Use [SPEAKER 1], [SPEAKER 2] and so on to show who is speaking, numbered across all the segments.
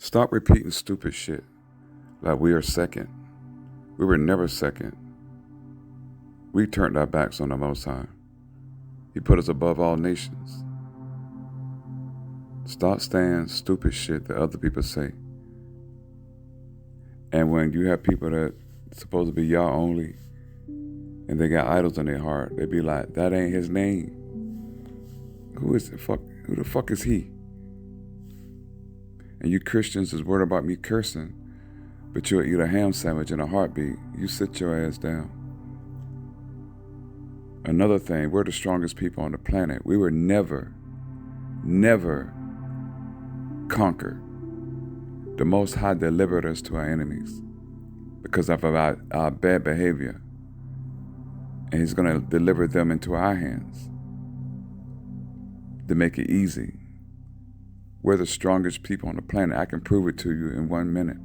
[SPEAKER 1] Stop repeating stupid shit like we are second. We were never second. We turned our backs on the Most High. He put us above all nations. Stop saying stupid shit that other people say. And when you have people that supposed to be Yah only, and they got idols in their heart, they be like, that ain't his name. Who the fuck is he? And you Christians is worried about me cursing, but you'll eat a ham sandwich in a heartbeat. You sit your ass down. Another thing, we're the strongest people on the planet. We were never conquered. The Most High delivered us to our enemies because of our bad behavior. And he's going to deliver them into our hands to make it easy. We're the strongest people on the planet. I can prove it to you in 1 minute.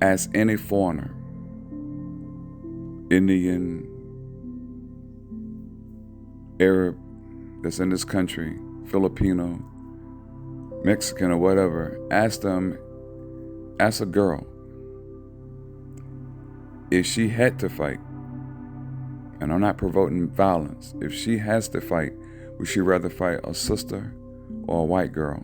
[SPEAKER 1] Ask any foreigner, Indian, Arab that's in this country, Filipino, Mexican, or whatever, ask a girl, if she had to fight, and I'm not provoking violence, if she has to fight, would she rather fight a sister or a white girl?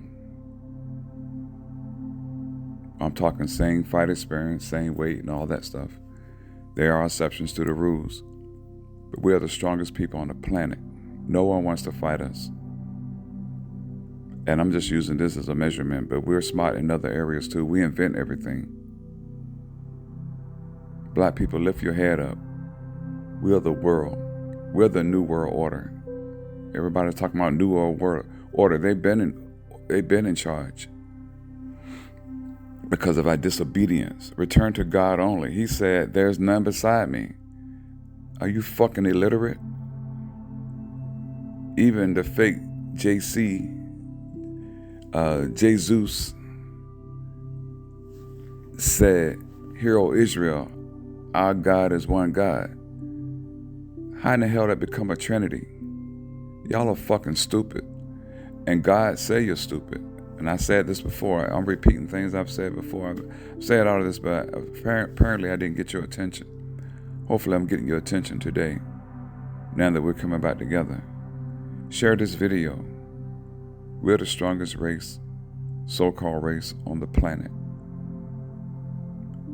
[SPEAKER 1] I'm talking same fight experience, same weight, and all that stuff. There are exceptions to the rules, but we are the strongest people on the planet. No one wants to fight us. And I'm just using this as a measurement, but we're smart in other areas too. We invent everything. Black people, lift your head up. We are the world. We're the new world order. Everybody's talking about new world order. They've been in charge because of our disobedience. Return to God only. He said, there's none beside me. Are you fucking illiterate? Even the fake JC, Jesus said, "Hear, O Israel, our God is one God." How in the hell that become a trinity? Y'all are fucking stupid. And God said you're stupid. And I said this before. I'm repeating things I've said before. I've said all of this, but apparently I didn't get your attention. Hopefully I'm getting your attention today, now that we're coming back together. Share this video. We're the strongest race, so-called race, on the planet.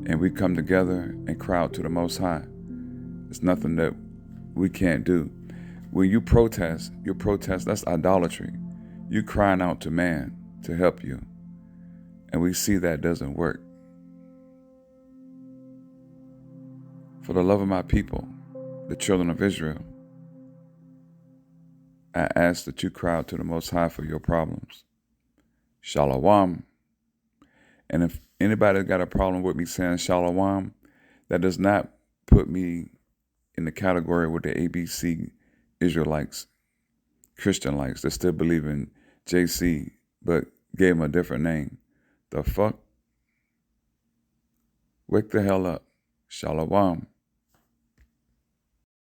[SPEAKER 1] And we come together and cry out to the Most High. It's nothing that we can't do. When you protest, that's idolatry. You crying out to man to help you. And we see that doesn't work. For the love of my people, the children of Israel, I ask that you cry out to the Most High for your problems. Shalom. And if anybody got a problem with me saying shalom, that does not put me in the category with the ABC Israelites, Christianites that still believe in JC, but gave him a different name. The fuck? Wake the hell up. Shalom.